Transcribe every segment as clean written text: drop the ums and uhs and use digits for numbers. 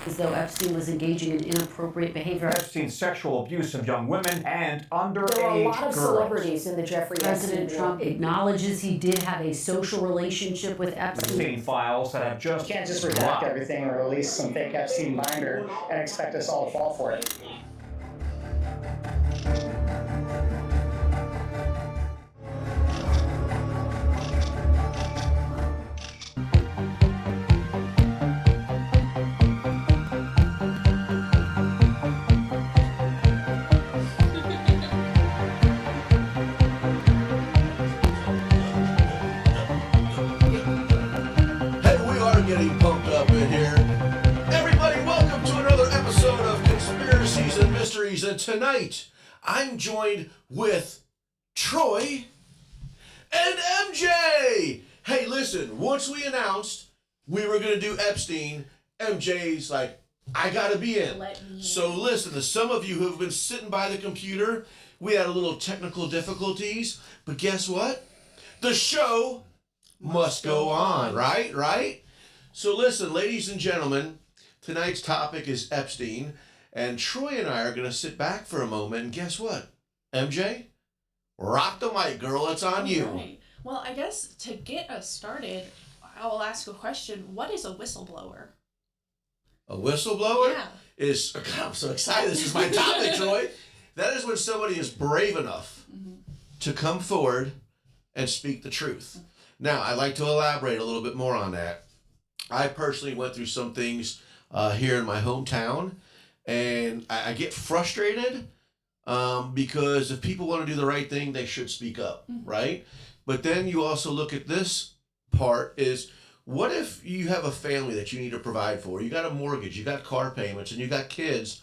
as though Epstein was engaging in inappropriate behavior. Epstein's sexual abuse of young women and underage girls. There were a lot of celebrities in the Jeffrey Epstein. President Trump acknowledges he did have a social relationship with Epstein. Epstein files that have just... You can't just redact everything or release some fake Epstein binder and expect us all to fall for it. Getting pumped up in here. Everybody, welcome to another episode of Conspiracies and Mysteries. And tonight, I'm joined with Troy and MJ. Hey, listen, once we announced we were going to do Epstein, MJ's like, I got to be in. So listen, to some of you who have been sitting by the computer, we had a little technical difficulties, but guess what? The show must go on, right? So listen, ladies and gentlemen, tonight's topic is Epstein, and Troy and I are going to sit back for a moment, and guess what? MJ, rock the mic, girl, it's on you. Right. Well, I guess to get us started, I'll ask a question. What is a whistleblower? A whistleblower? Yeah. God, I'm so excited. This is my topic, Troy. That is when somebody is brave enough to come forward and speak the truth. Now, I'd like to elaborate a little bit more on that. I personally went through some things here in my hometown, and I get frustrated because if people want to do the right thing, they should speak up, right? But then you also look at this part is, what if you have a family that you need to provide for? You got a mortgage, you got car payments, and you got kids.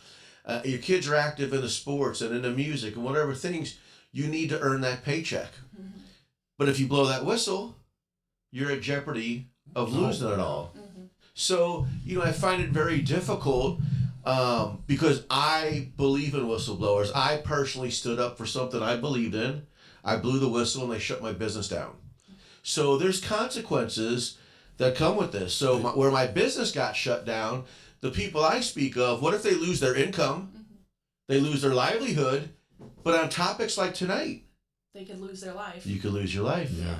Your kids are active in the sports and in the music and whatever things, you need to earn that paycheck. But if you blow that whistle, you're at jeopardy of losing it all. So, I find it very difficult because I believe in whistleblowers. I personally stood up for something I believed in. I blew the whistle and they shut my business down. So there's consequences that come with this. So where my business got shut down, the people I speak of, what if they lose their income? They lose their livelihood. But on topics like tonight, they could lose their life. You could lose your life. Yeah.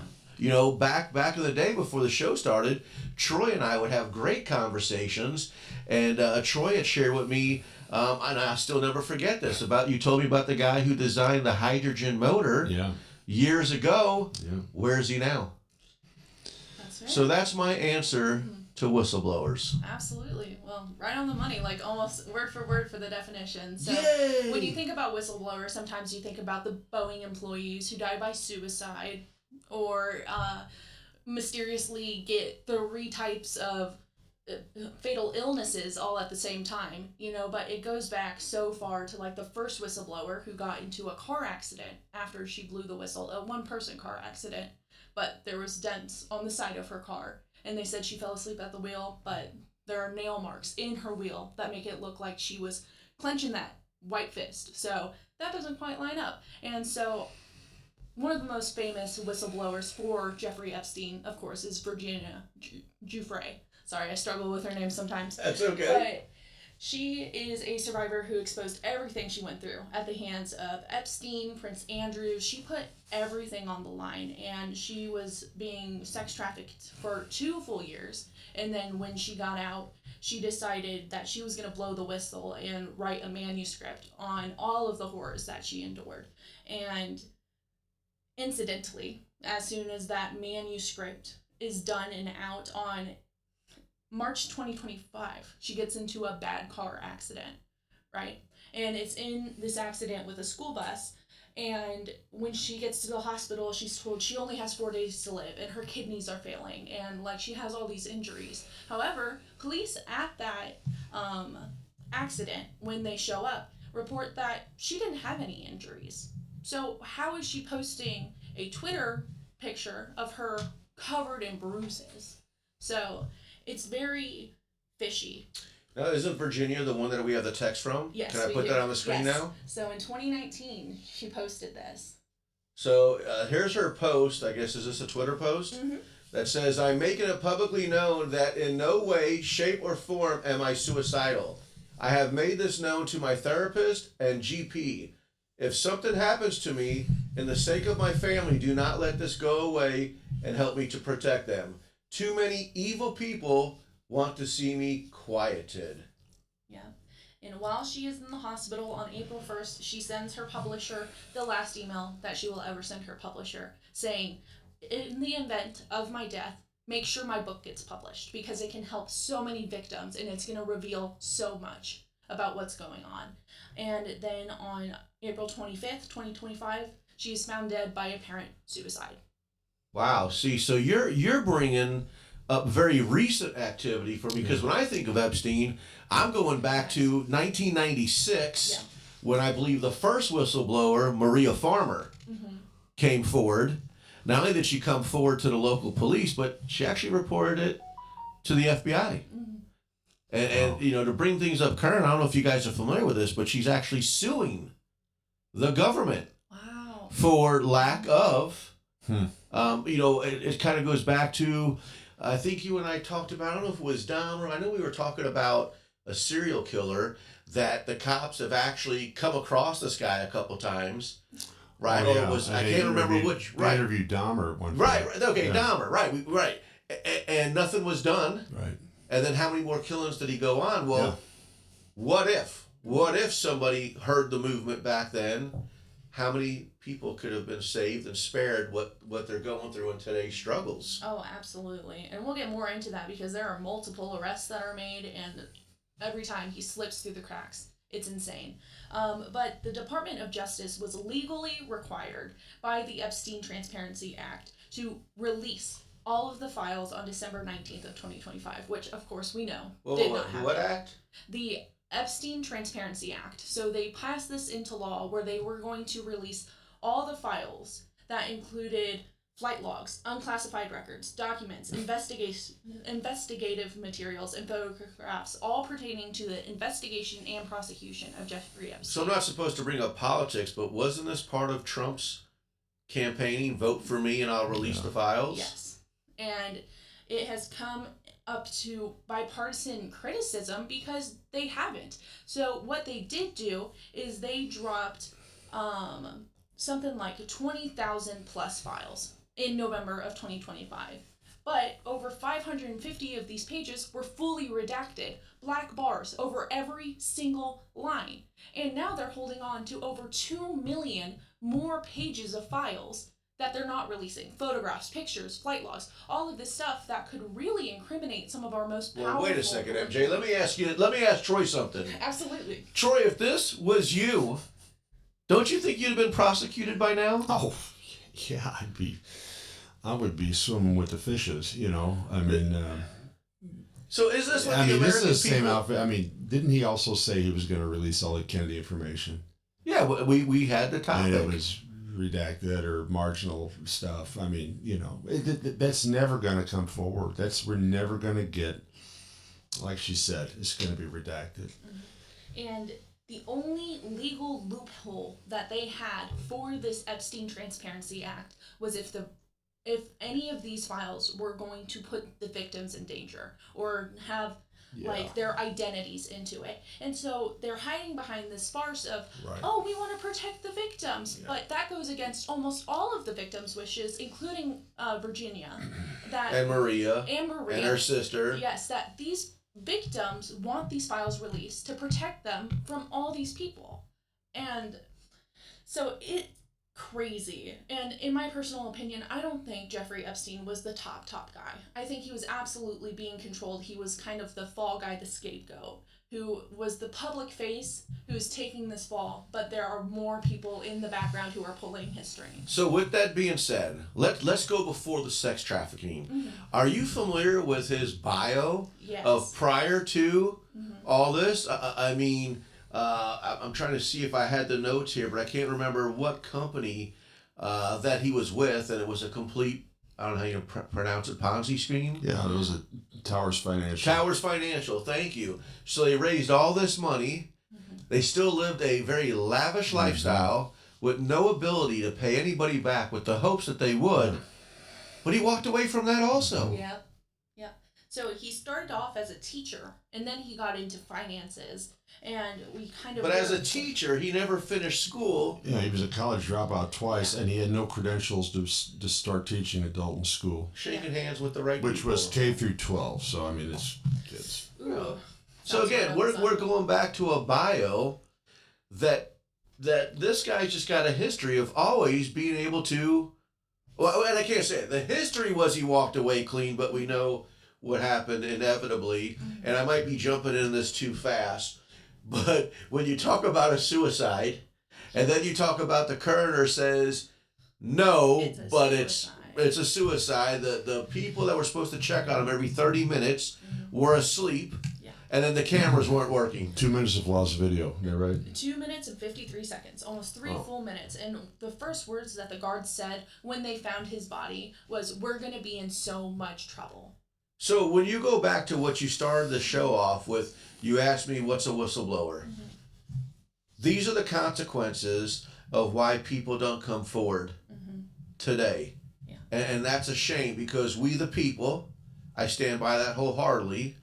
Back in the day before the show started, Troy and I would have great conversations, and Troy had shared with me, and I'll still never forget this, you told me about the guy who designed the hydrogen motor years ago. Yeah. Where is he now? That's right. So that's my answer to whistleblowers. Absolutely. Well, right on the money, like almost word for word for the definition. So Yay! When you think about whistleblowers, sometimes you think about the Boeing employees who die by suicide, or mysteriously get 3 types of fatal illnesses all at the same time, but it goes back so far to like the first whistleblower who got into a car accident after she blew the whistle, a 1-person car accident, but there was dents on the side of her car, and they said she fell asleep at the wheel, but there are nail marks in her wheel that make it look like she was clenching that white fist, so that doesn't quite line up. And so one of the most famous whistleblowers for Jeffrey Epstein, of course, is Virginia Giuffre. Sorry, I struggle with her name sometimes. That's okay. But she is a survivor who exposed everything she went through at the hands of Epstein, Prince Andrew. She put everything on the line, and she was being sex trafficked for 2 full years. And then when she got out, she decided that she was going to blow the whistle and write a manuscript on all of the horrors that she endured. And incidentally, as soon as that manuscript is done and out on March 2025, she gets into a bad car accident, right? And it's in this accident with a school bus, and when she gets to the hospital, she's told she only has 4 days to live, and her kidneys are failing, and she has all these injuries. However, police at that accident, when they show up, report that she didn't have any injuries. So how is she posting a Twitter picture of her covered in bruises? So it's very fishy. Now, isn't Virginia the one that we have the text from? Yes, Can I put that on the screen now? So in 2019, she posted this. So here's her post. I guess, is this a Twitter post? that says, I'm making it publicly known that in no way, shape, or form am I suicidal. I have made this known to my therapist and GP. If something happens to me, in the sake of my family, do not let this go away and help me to protect them. Too many evil people want to see me quieted. Yeah. And while she is in the hospital on April 1st, she sends her publisher the last email that she will ever send her publisher, saying, in the event of my death, make sure my book gets published because it can help so many victims and it's going to reveal so much about what's going on. And then on April 25th, 2025, she is found dead by apparent suicide. Wow. See, so you're bringing up very recent activity for me, because when I think of Epstein, I'm going back to 1996 when I believe the first whistleblower, Maria Farmer, came forward. Not only did she come forward to the local police, but she actually reported it to the FBI. And you know, to bring things up current, I don't know if you guys are familiar with this, but she's actually suing the government for lack of, you know, it kind of goes back to, I think you and I talked about, I don't know if it was Dahmer, I know we were talking about a serial killer that the cops have actually come across this guy a couple times. Right, oh, or it was, I can't remember which. Right, interviewed Dahmer at one point. Right, okay, yeah. Dahmer, right, right, and nothing was done. Right. And then how many more killings did he go on? Well, what if? What if somebody heard the movement back then? How many people could have been saved and spared what they're going through in today's struggles? Oh, absolutely. And we'll get more into that because there are multiple arrests that are made, and every time he slips through the cracks. It's insane. But the Department of Justice was legally required by the Epstein Transparency Act to release all of the files on December 19th of 2025, which, of course, we know did not happen. What act? The Epstein Transparency Act. So they passed this into law where they were going to release all the files that included flight logs, unclassified records, documents, investigative materials, and photographs, all pertaining to the investigation and prosecution of Jeffrey Epstein. So I'm not supposed to bring up politics, but wasn't this part of Trump's campaigning? Vote for me and I'll release the files? Yes. And it has come up to bipartisan criticism because they haven't. So what they did do is they dropped something like 20,000 plus files in November of 2025. But over 550 of these pages were fully redacted, black bars over every single line. And now they're holding on to over 2 million more pages of files that they're not releasing. Photographs, pictures, flight logs, all of this stuff that could really incriminate some of our most powerful... Well, wait a second, MJ. Let me ask Troy something. Absolutely. Troy, if this was you, don't you think you'd have been prosecuted by now? Oh, yeah, I would be swimming with the fishes, you know. I mean, so is this what I the mean, this American is the same people... outfit. I mean, didn't he also say he was going to release all the Kennedy information? Yeah, we had the topic. And it was redacted or marginal stuff. I mean, you know, that's never going to come forward. We're never going to get, like she said, it's going to be redacted. And the only legal loophole that they had for this Epstein Transparency Act was if any of these files were going to put the victims in danger or have like their identities into it. And so they're hiding behind this farce of, oh, we want to protect the victims. Yeah. But that goes against almost all of the victims' wishes, including Virginia. And Maria. And her sister. Yes, that these victims want these files released to protect them from all these people. And so crazy. And in my personal opinion, I don't think Jeffrey Epstein was the top guy. I think he was absolutely being controlled. He was kind of the fall guy, the scapegoat, who was the public face who is taking this fall, but there are more people in the background who are pulling his strings. So with that being said, let's go before the sex trafficking. Mm-hmm. Are you familiar with his bio of prior to all this? I mean, I'm trying to see if I had the notes here, but I can't remember what company that he was with, and it was a complete, I don't know how you pronounce it, Ponzi scheme? Yeah, it was a Towers Financial. Towers Financial, thank you. So they raised all this money. They still lived a very lavish lifestyle with no ability to pay anybody back with the hopes that they would. But he walked away from that also. Yeah. Yeah. So he started off as a teacher, and then he got into finances, and we kind of. But as a teacher, he never finished school. Yeah, he was a college dropout twice, and he had no credentials to start teaching adult in school, Shaking hands with the right which people. was K through 12. So I mean, it's kids. Ooh. So again, we're going back to a bio that this guy's just got a history of always being able to. Well, and I can't say it. The history was he walked away clean, but we know what happened inevitably. And I might be jumping in this too fast, but when you talk about a suicide, and then you talk about the coroner says no, it's a suicide. The people that were supposed to check on him every 30 minutes were asleep. And then the cameras weren't working. 2 minutes of lost video. Yeah, right. 2 minutes and 53 seconds, almost 3 full minutes. And the first words that the guards said when they found his body was, "We're going to be in so much trouble." So when you go back to what you started the show off with, you asked me, what's a whistleblower? These are the consequences of why people don't come forward today. Yeah. And that's a shame, because we the people, I stand by that wholeheartedly,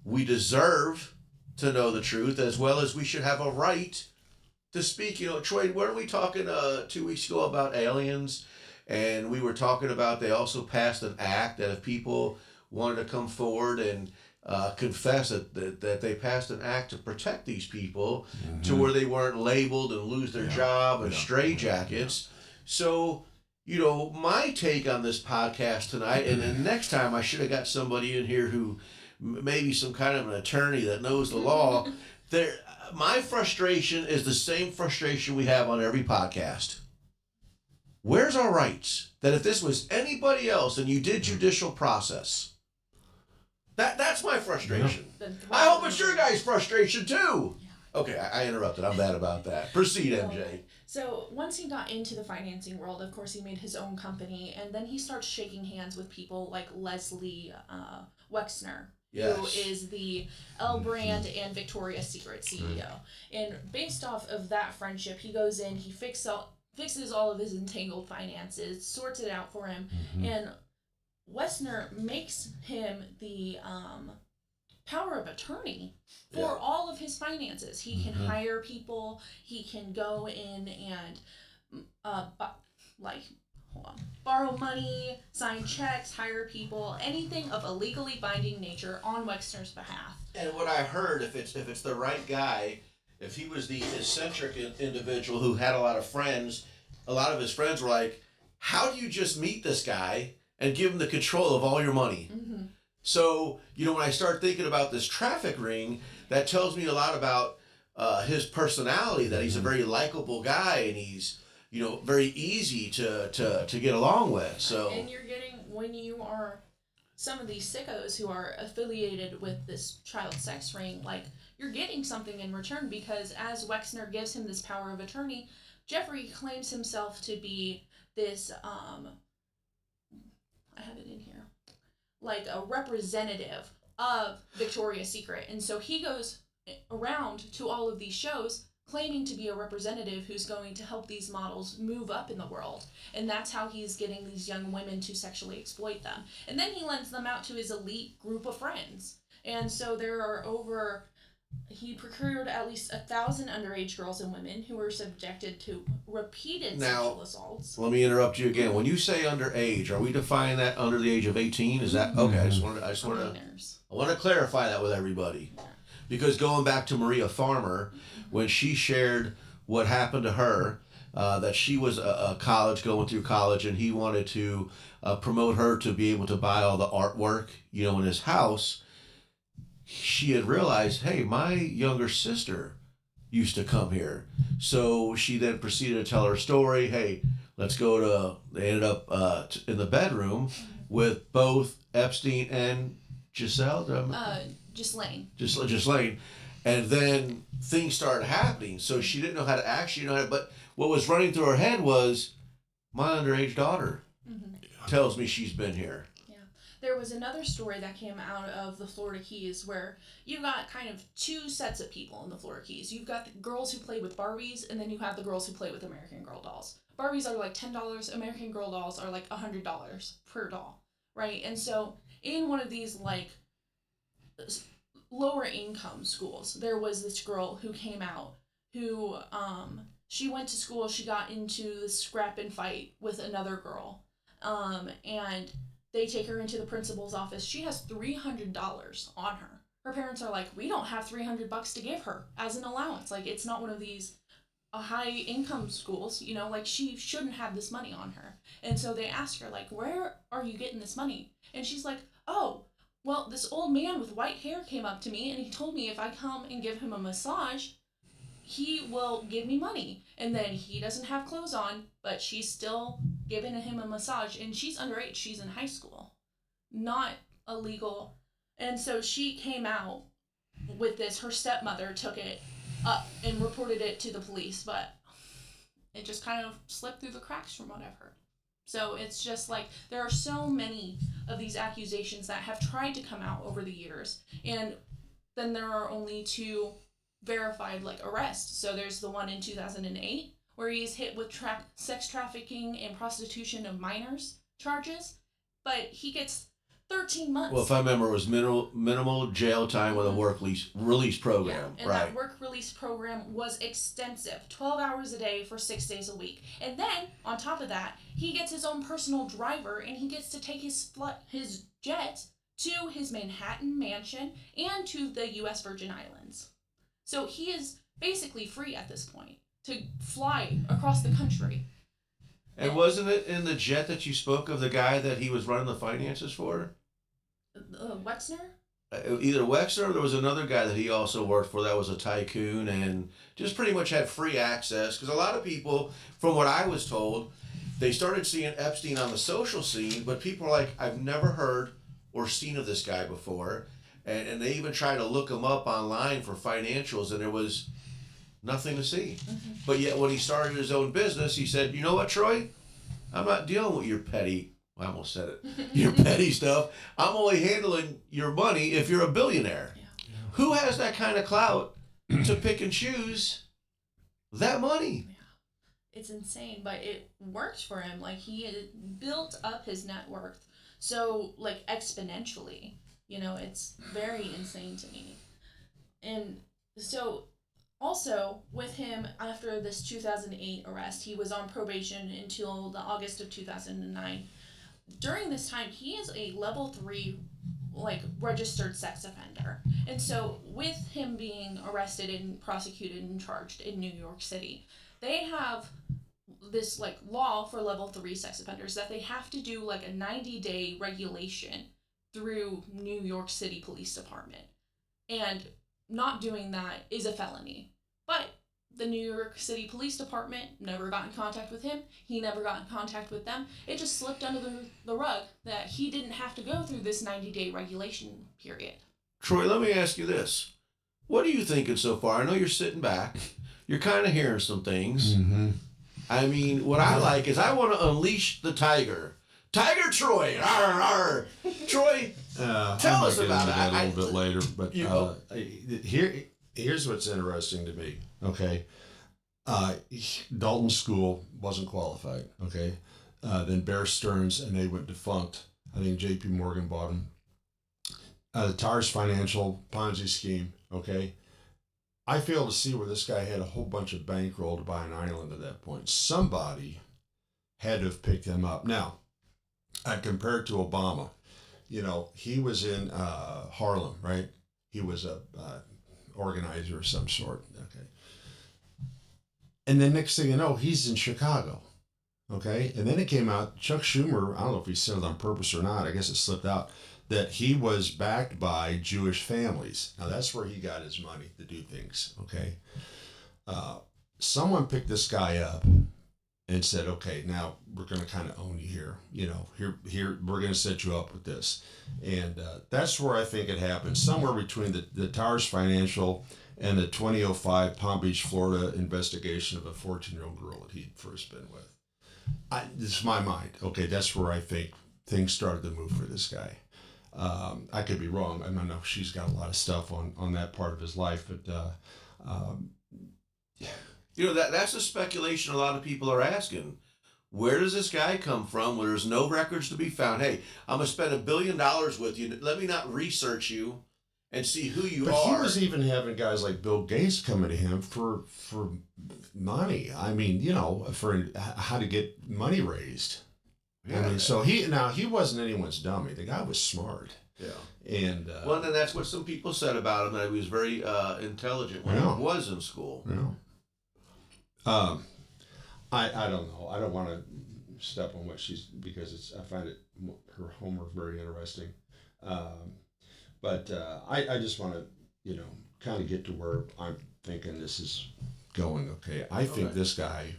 we deserve to know the truth, as well as we should have a right to speak. You know, Troy, weren't we talking 2 weeks ago about aliens? And we were talking about they also passed an act that if people wanted to come forward and confess that they passed an act to protect these people to where they weren't labeled and lose their job and straitjackets. So, you know, my take on this podcast tonight, and then next time I should have got somebody in here who maybe some kind of an attorney that knows the law. My frustration is the same frustration we have on every podcast. Where's our rights? That if this was anybody else and you did judicial process, that's my frustration. I hope it's your guys' frustration too. Okay, I interrupted. I'm bad about that. Proceed, MJ. So once he got into the financing world, of course, he made his own company, and then he starts shaking hands with people like Leslie Wexner, who is the L Brand and Victoria's Secret CEO. And based off of that friendship, he goes in, he fixes all of his entangled finances, sorts it out for him, and Wexner makes him the power of attorney for all of his finances. He can hire people, he can go in and borrow money, sign checks, hire people, anything of a legally binding nature on Wexner's behalf. And what I heard, if it's the right guy, if he was the eccentric individual who had a lot of friends, a lot of his friends were like, how do you just meet this guy and give him the control of all your money? So, you know, when I start thinking about this traffic ring, that tells me a lot about his personality, that he's a very likable guy and he's, you know, very easy to get along with. So, and you're getting, when you are some of these sickos who are affiliated with this child sex ring, like, you're getting something in return, because as Wexner gives him this power of attorney, Jeffrey claims himself to be this, I have it in here, like a representative of Victoria's Secret. And so he goes around to all of these shows claiming to be a representative who's going to help these models move up in the world. And that's how he's getting these young women to sexually exploit them. And then he lends them out to his elite group of friends. And so there are he procured at least 1,000 underage girls and women who were subjected to repeated sexual assaults. Let me interrupt you again. When you say underage, are we defining that under the age of 18? Is that okay? I want to clarify that with everybody, because going back to Maria Farmer, when she shared what happened to her, that she was going through college, and he wanted to promote her to be able to buy all the artwork, you know, in his house. She had realized, hey, my younger sister used to come here. So she then proceeded to tell her story. Hey, let's go to, they ended up in the bedroom with both Epstein and Ghislaine. And then things started happening. So she didn't know how to actually know how to, but what was running through her head was, my underage daughter tells me she's been here. there was another story that came out of the Florida Keys where you got kind of two sets of people in the Florida Keys. You've got the girls who play with Barbies, and then you have the girls who play with American Girl dolls. Barbies are like $10, American Girl dolls are like $100 per doll, right? And so in one of these like lower income schools, there was this girl who came out who she went to school, she got into this scrap and fight with another girl, and they take her into the principal's office. She has $300 on her. Her parents are like, we don't have $300 to give her as an allowance. Like, it's not one of these high income schools, you know, like she shouldn't have this money on her. And so they ask her, like, where are you getting this money? And she's like, oh, well, this old man with white hair came up to me and he told me if I come and give him a massage, he will give me money. And then he doesn't have clothes on, but she's still giving him a massage. And she's underage. She's in high school. Not illegal. And so she came out with this. Her stepmother took it up and reported it to the police, but it just kind of slipped through the cracks from what I've heard. So it's just like there are so many of these accusations that have tried to come out over the years, and then there are only two verified like arrests. So there's the one in 2008 where he's hit with sex trafficking and prostitution of minors charges, but he gets 13 months. Well, if I remember, it was minimal jail time with a work release program, and right? that work release program was extensive, 12 hours a day for 6 days a week. And then on top of that, he gets his own personal driver, and he gets to take his jet to his Manhattan mansion and to the U.S. Virgin Islands. So he is basically free at this point to fly across the country. And wasn't it in the jet that you spoke of the guy that he was running the finances for? Wexner? Either Wexner or there was another guy that he also worked for that was a tycoon and just pretty much had free access. Because a lot of people, from what I was told, they started seeing Epstein on the social scene, but people are like, I've never heard or seen of this guy before. And they even tried to look him up online for financials, and there was nothing to see. Mm-hmm. But yet when he started his own business, he said, you know what, Troy? I'm not dealing with your petty, I almost said it, your petty stuff. I'm only handling your money if you're a billionaire. Yeah. Who has that kind of clout to pick and choose that money? Yeah. It's insane, but it worked for him. Like, he had built up his net worth so, like, exponentially. You know, it's very insane to me. And so, also, with him, after this 2008 arrest, he was on probation until the August of 2009. During this time, he is a level 3, like, registered sex offender. And so, with him being arrested and prosecuted and charged in New York City, they have this, like, law for level 3 sex offenders that they have to do, like, a 90-day regulation through New York City Police Department. And not doing that is a felony. But the New York City Police Department never got in contact with him. He never got in contact with them. It just slipped under the rug that he didn't have to go through this 90-day regulation period. Troy, let me ask you this. What are you thinking so far? I know you're sitting back. You're kind of hearing some things. Mm-hmm. I mean, what I like is I want to unleash the tiger. Tiger Troy! Arr, arr. Troy, tell us about it. A little bit later, but here's what's interesting to me. Okay, Dalton School wasn't qualified. Okay, then Bear Stearns and they went defunct. I think J.P. Morgan bought them. The Tars Financial Ponzi scheme. Okay, I fail to see where this guy had a whole bunch of bankroll to buy an island at that point. Somebody had to have picked him up. Now, compared to Obama, you know, he was in Harlem, right? He was a organizer of some sort. Okay. And then next thing you know, he's in Chicago. Okay. And then it came out, Chuck Schumer, I don't know if he said it on purpose or not, I guess it slipped out, that he was backed by Jewish families. Now that's where he got his money to do things. Okay. Someone picked this guy up and said, okay, now we're going to kind of own you here. You know, here we're going to set you up with this. And that's where I think it happened, somewhere between the Tars Financial and the 2005 Palm Beach, Florida investigation of a 14-year-old girl that he'd first been with. This is my mind. Okay, that's where I think things started to move for this guy. I could be wrong. I know she's got a lot of stuff on that part of his life, but that's a speculation a lot of people are asking. Where does this guy come from where there's no records to be found? Hey, I'm going to spend $1 billion with you. Let me not research you and see who you but are. He was even having guys like Bill Gates coming to him for money. I mean, for how to get money raised. Yeah. I mean, so he wasn't anyone's dummy. The guy was smart. Yeah. And well, then that's what some people said about him, that he was very intelligent when he was in school. Yeah. I don't know. I don't want to step on what because I find her homework very interesting. But I just want to, kind of get to where I'm thinking this is going. Okay. I think this guy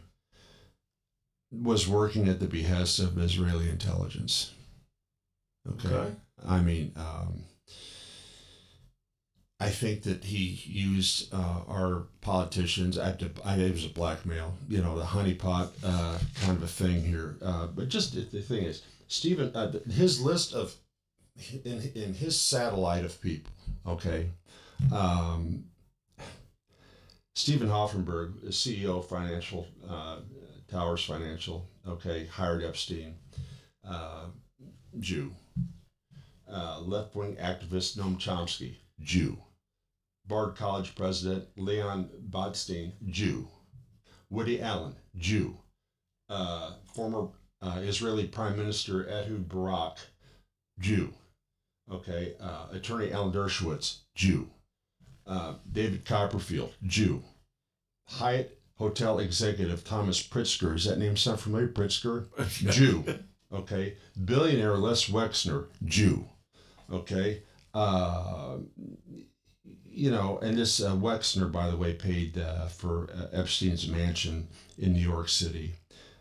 was working at the behest of Israeli intelligence. Okay. I mean, I think that he used our politicians it was a blackmail, the honeypot kind of a thing here. But just the thing is, Stephen, his list of in his satellite of people, okay. Stephen Hoffenberg, the CEO of Financial Towers Financial, okay, hired Epstein, Jew. Left-wing activist Noam Chomsky, Jew. Bard College president Leon Bodstein, Jew. Woody Allen, Jew. Former Israeli Prime Minister Ehud Barak, Jew. Okay. Attorney Alan Dershowitz, Jew. David Copperfield, Jew. Hyatt Hotel executive Thomas Pritzker, is that name sound familiar? Pritzker, Jew. Okay. Billionaire Les Wexner, Jew. Okay. And this Wexner, by the way, paid for Epstein's mansion in New York City.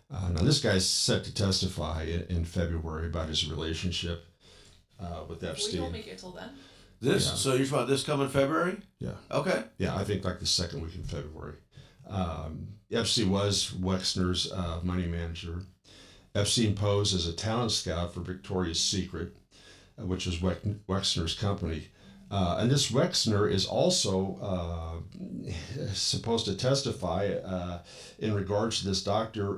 Now, this guy's set to testify in February about his relationship with Epstein. We don't make it till then. So you're talking about this coming February? Yeah. Okay. Yeah, I think like the second week in February. Epstein was Wexner's money manager. Epstein posed as a talent scout for Victoria's Secret, which was Wexner's company. And this Wexner is also supposed to testify in regards to this doctor,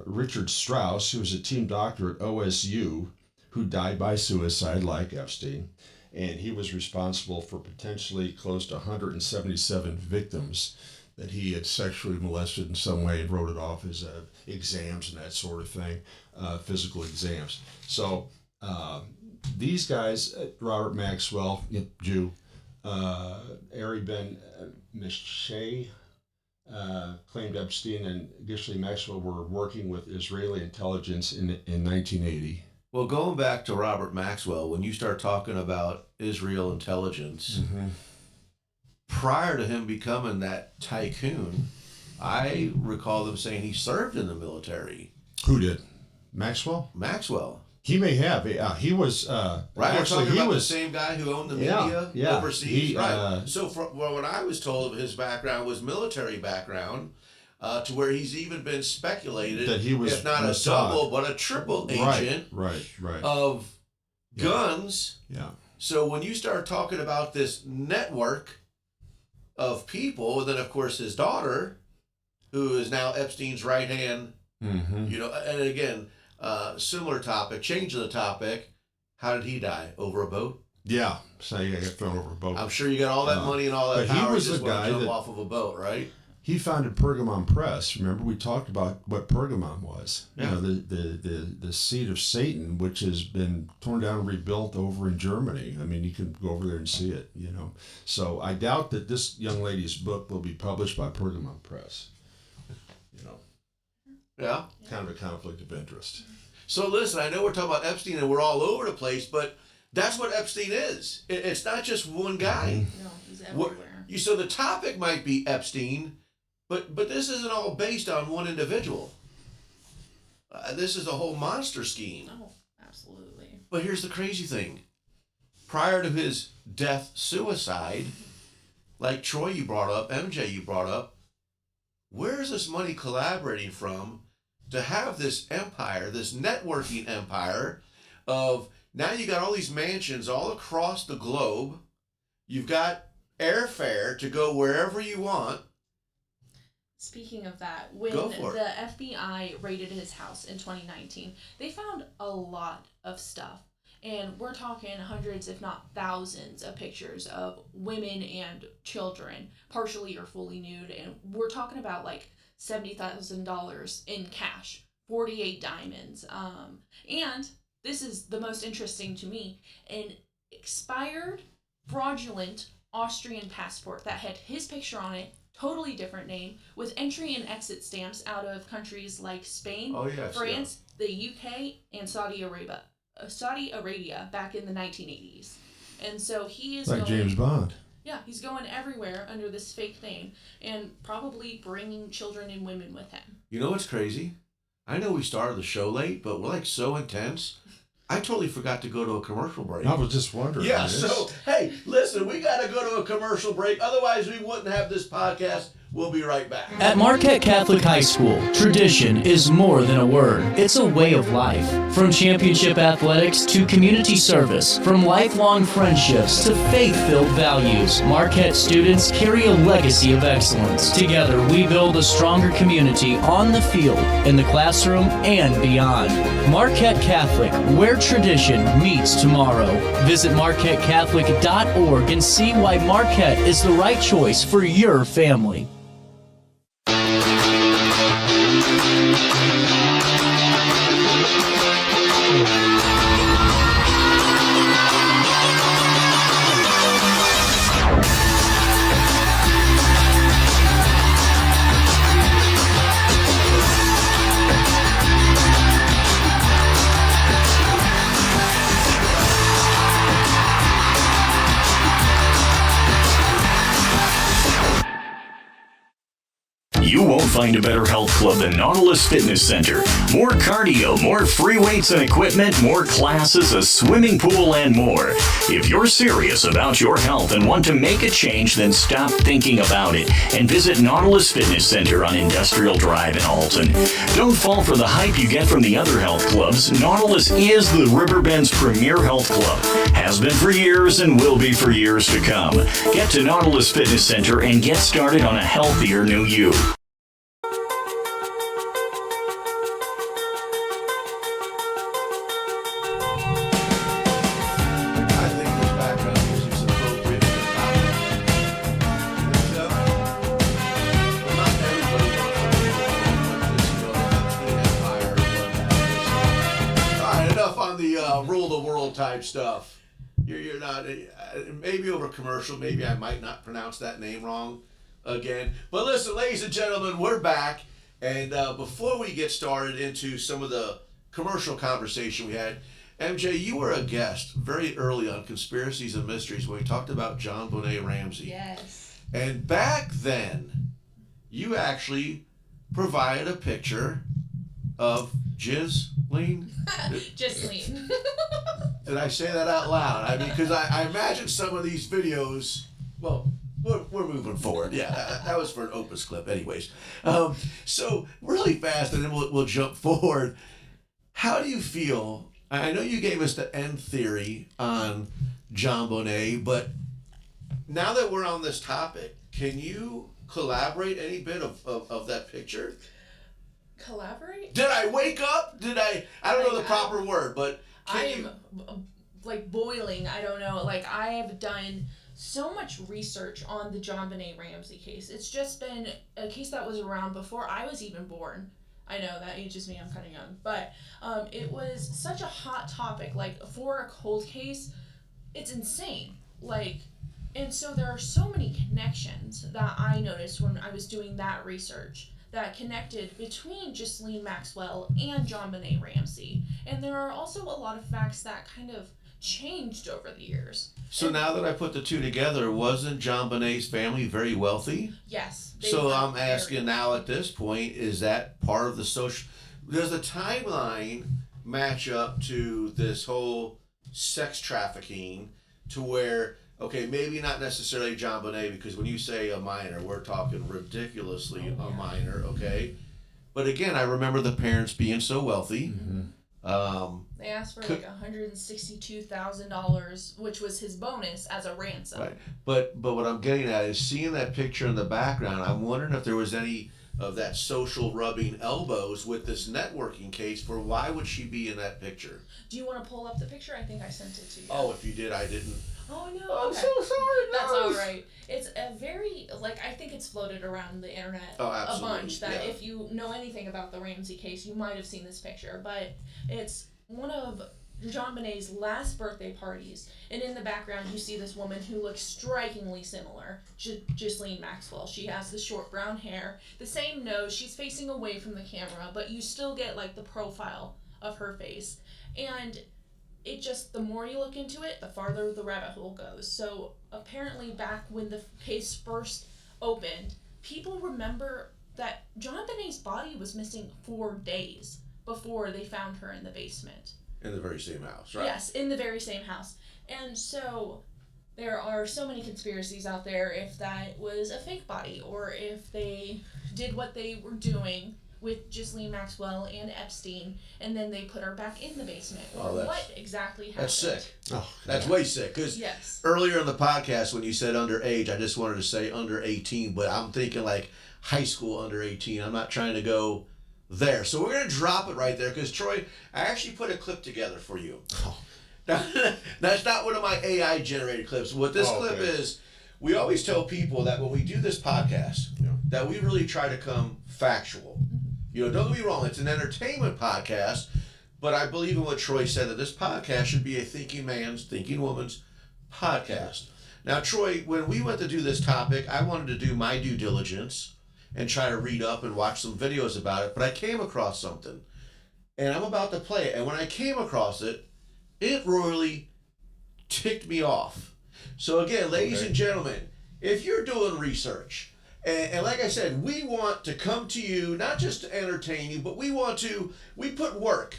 Richard Strauss, who was a team doctor at OSU, who died by suicide like Epstein. And he was responsible for potentially close to 177 victims that he had sexually molested in some way and wrote it off as exams and that sort of thing, physical exams. So these guys, Robert Maxwell, Jew, Ari Ben Mishé, claimed Epstein and Ghislaine Maxwell were working with Israeli intelligence in 1980. Well, going back to Robert Maxwell, when you start talking about Israel intelligence, prior to him becoming that tycoon, I recall them saying he served in the military. Who did? Maxwell? Maxwell. He may have. He was. Right, actually, talking he about was the same guy who owned the Yeah, media overseas. Right. he, So, what I was told of his background was military background, to where he's even been speculated that he was if not a Mossad. double but a triple agent right. of guns. Yeah. So when you start talking about this network of people, and then of course his daughter, who is now Epstein's right hand, and again, similar topic, changing the topic. How did he die? Over a boat? Yeah. So he got thrown over a boat. I'm sure you got all that money and all that but he power. was You just the want guy to jump that- off of a boat, right? He founded Pergamon Press. Remember, we talked about what Pergamon was. Yeah. The seat of Satan, which has been torn down and rebuilt over in Germany. I mean, you can go over there and see it. So I doubt that this young lady's book will be published by Pergamon Press. Yeah. Kind of a conflict of interest. So listen, I know we're talking about Epstein and we're all over the place, but that's what Epstein is. It's not just one guy. No, he's everywhere. So the topic might be Epstein, but this isn't all based on one individual. This is a whole monster scheme. Oh, absolutely. But here's the crazy thing. Prior to his death, suicide, like Troy you brought up, MJ you brought up, where is this money collaborating from to have this empire, this networking empire of Now you got all these mansions all across the globe. You've got airfare to go wherever you want. Speaking of that, when Go for the it. FBI raided his house in 2019, they found a lot of stuff. And we're talking hundreds, if not thousands, of pictures of women and children, partially or fully nude. And we're talking about like $70,000 in cash, 48 diamonds. And this is the most interesting to me, an expired, fraudulent Austrian passport that had his picture on it, totally different name, with entry and exit stamps out of countries like Spain, France, the UK, and Saudi Arabia back in the 1980s. And so he is like going, James Bond. Yeah, he's going everywhere under this fake name and probably bringing children and women with him. You know what's crazy? I know we started the show late, but we're like so intense. I totally forgot to go to a commercial break. I was just wondering. Yeah, this. so, hey, listen, we got to go to a commercial break. Otherwise, we wouldn't have this podcast. We'll be right back. At Marquette Catholic High School, tradition is more than a word. It's a way of life. From championship athletics to community service, from lifelong friendships to faith-filled values, Marquette students carry a legacy of excellence. Together, we build a stronger community on the field, in the classroom, and beyond. Marquette Catholic, where tradition meets tomorrow. Visit marquettecatholic.org and see why Marquette is the right choice for your family. You won't find a better health club than Nautilus Fitness Center. More cardio, more free weights and equipment, more classes, a swimming pool, and more. If you're serious about your health and want to make a change, then stop thinking about it and visit Nautilus Fitness Center on Industrial Drive in Alton. Don't fall for the hype you get from the other health clubs. Nautilus is the Riverbend's premier health club. Has been for years and will be for years to come. Get to Nautilus Fitness Center and get started on a healthier new you. Rule the world type stuff. You're not, maybe over commercial, maybe I might not pronounce that name wrong again. But listen, ladies and gentlemen, we're back. And before we get started into some of the commercial conversation we had, MJ, you were a guest very early on Conspiracies and Mysteries when we talked about John Bonet Ramsey. Yes. And back then, you actually provided a picture of Ghislaine. Ghislaine. Did I say that out loud? I mean, because I imagine some of these videos, well, we're moving forward. Yeah, that was for an Opus clip anyways. So really fast, and then we'll jump forward. How do you feel? I know you gave us the end theory on John Bonet, but now that we're on this topic, can you collaborate any bit of that picture? Collaborate? Did I wake up? I don't know the proper word, but I'm like boiling. I don't know. Like, I have done so much research on the John Bonet Ramsey case. It's just been a case that was around before I was even born. I know that ages me. I'm kind of young, but it was such a hot topic. Like, for a cold case, it's insane. Like, and so there are so many connections that I noticed when I was doing that research that connected between Ghislaine Maxwell and John Bonet Ramsey. And there are also a lot of facts that kind of changed over the years. So now that I put the two together, wasn't John Bonet's family very wealthy? Yes. So I'm asking now at this point, is that part of the social... Does the timeline match up to this whole sex trafficking to where... Okay, maybe not necessarily John Bonet, because when you say a minor, we're talking ridiculously a minor, okay? But again, I remember the parents being so wealthy. They asked for like $162,000, which was his bonus as a ransom. Right. But what I'm getting at is seeing that picture in the background. I'm wondering if there was any of that social rubbing elbows with this networking case. For why would she be in that picture? Do you want to pull up the picture? I think I sent it to you. Oh, if you did, I didn't. Oh no! I'm Okay. so sorry. That's no. all right. It's a very I think it's floated around the internet a bunch. That if you know anything about the Ramsey case, you might have seen this picture. But it's one of JonBenét's last birthday parties, and in the background you see this woman who looks strikingly similar, Ghislaine Maxwell. She has the short brown hair, the same nose. She's facing away from the camera, but you still get like the profile of her face, and it just, the more you look into it, the farther the rabbit hole goes. So apparently back when the case first opened, people remember that JonBenét's body was missing 4 days before they found her in the basement. In the very same house, right? Yes, in the very same house. And so there are so many conspiracies out there if that was a fake body, or if they did what they were doing with Ghislaine Maxwell and Epstein, and then they put her back in the basement. Or what exactly happened. That's sick. Oh, that's way sick. Because yes. Earlier in the podcast when you said underage, I just wanted to say under 18, but I'm thinking like high school under 18. I'm not trying to go there. So we're going to drop it right there because, Troy, I actually put a clip together for you. Oh. Now, that's not one of my AI-generated clips. What this clip is, we always tell people that when we do this podcast, that we really try to come factual. You know, don't get me wrong, it's an entertainment podcast, but I believe in what Troy said, that this podcast should be a thinking man's, thinking woman's podcast. Now, Troy, when we went to do this topic, I wanted to do my due diligence and try to read up and watch some videos about it, but I came across something, and I'm about to play it, and when I came across it, it royally ticked me off. So again, ladies and gentlemen, if you're doing research, and like I said, we want to come to you, not just to entertain you, but we put work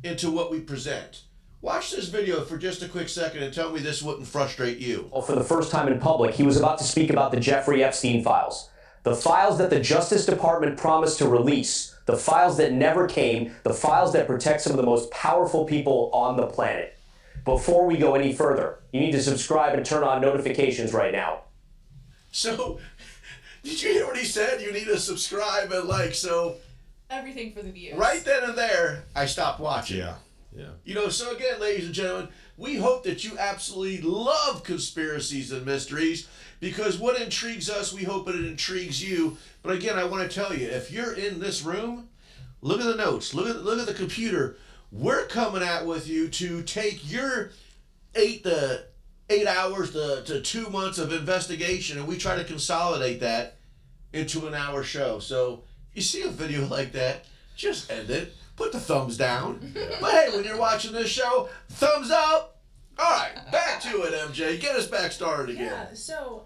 into what we present. Watch this video for just a quick second and tell me this wouldn't frustrate you. For the first time in public, he was about to speak about the Jeffrey Epstein files. The files that the Justice Department promised to release, the files that never came, the files that protect some of the most powerful people on the planet. Before we go any further, you need to subscribe and turn on notifications right now. So, did you hear what he said? You need to subscribe and like, so... Everything for the views. Right then and there, I stopped watching. Yeah. You know, so again, ladies and gentlemen, we hope that you absolutely love conspiracies and mysteries, because what intrigues us, we hope it intrigues you. But again, I want to tell you, if you're in this room, look at the notes, look at the computer. We're coming out with you to take your 8 hours to 2 months of investigation, and we try to consolidate that into an hour show. So if you see a video like that, just end it. Put the thumbs down. But hey, when you're watching this show, thumbs up. All right, back to it, MJ. Get us back started again. Yeah, so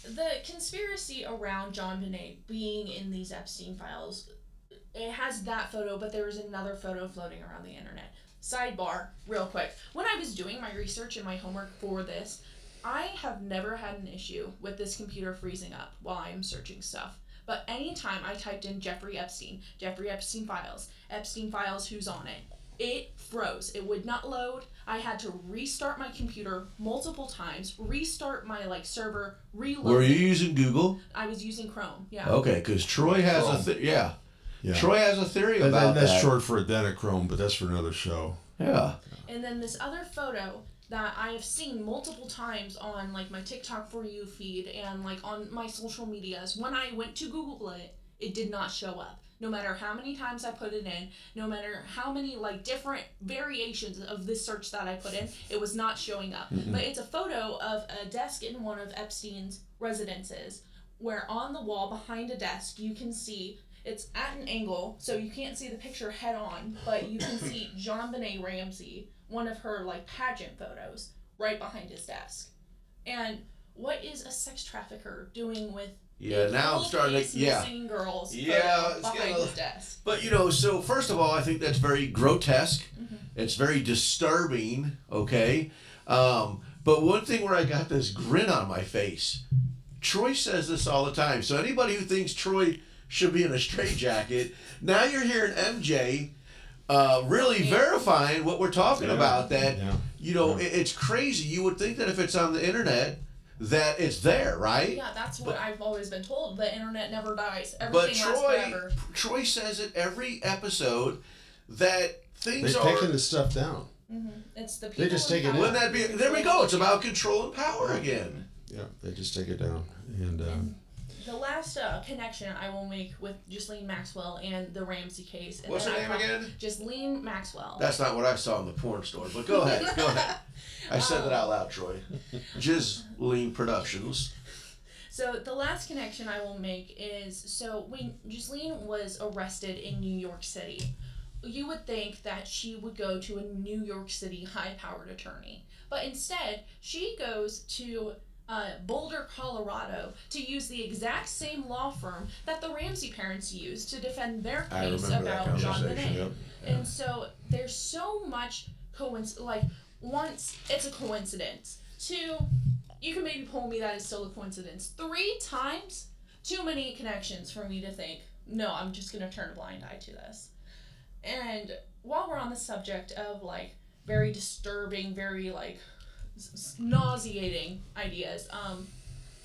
the conspiracy around JonBenet being in these Epstein files, it has that photo, but there is another photo floating around the internet. Sidebar, real quick. When I was doing my research and my homework for this, I have never had an issue with this computer freezing up while I'm searching stuff. But anytime I typed in Jeffrey Epstein files, who's on it, it froze. It would not load. I had to restart my computer multiple times, restart my server, reload. Were you using Google? I was using Chrome, yeah. Okay, because Troy has Troy has a theory about that. That's short for adrenochrome, but that's for another show. Yeah. And then this other photo that I have seen multiple times on my TikTok For You feed and on my social medias. When I went to Google it, it did not show up. No matter how many times I put it in, no matter how many different variations of this search that I put in, it was not showing up. Mm-hmm. But it's a photo of a desk in one of Epstein's residences, where on the wall behind a desk you can see, it's at an angle, so you can't see the picture head on, but you can see JonBenet Ramsey, one of her pageant photos, right behind his desk. And what is a sex trafficker doing with now I'm starting to missing girls behind his desk? But so first of all, I think that's very grotesque. Mm-hmm. It's very disturbing, okay? But one thing where I got this grin on my face, Troy says this all the time. So anybody who thinks Troy should be in a straitjacket, now you're hearing MJ really verifying what we're talking about. That Yeah. it's crazy. You would think that if it's on the internet, that it's there, right? Yeah, that's what I've always been told. The internet never dies. But Everything lasts forever. Troy says it every episode that things They've taken this stuff down. It's the people. They just take it in. Wouldn't that be? There we go. It's about control and power again. Yeah, they just take it down. And the last connection I will make with Ghislaine Maxwell and the Ramsey case. And What's her then name again? Ghislaine Maxwell. That's not what I saw in the porn store, but go ahead. Go ahead. I said that out loud, Troy. Ghislaine Productions. So the last connection I will make is, when Ghislaine was arrested in New York City, you would think that she would go to a New York City high-powered attorney. But instead, she goes to Boulder, Colorado, to use the exact same law firm that the Ramsey parents used to defend their case about John Bonet. Yep. And so there's so much once, it's a coincidence. Two, you can maybe pull me that is still a coincidence. 3 times, too many connections for me to think, no, I'm just going to turn a blind eye to this. And while we're on the subject of, very disturbing, very, nauseating ideas,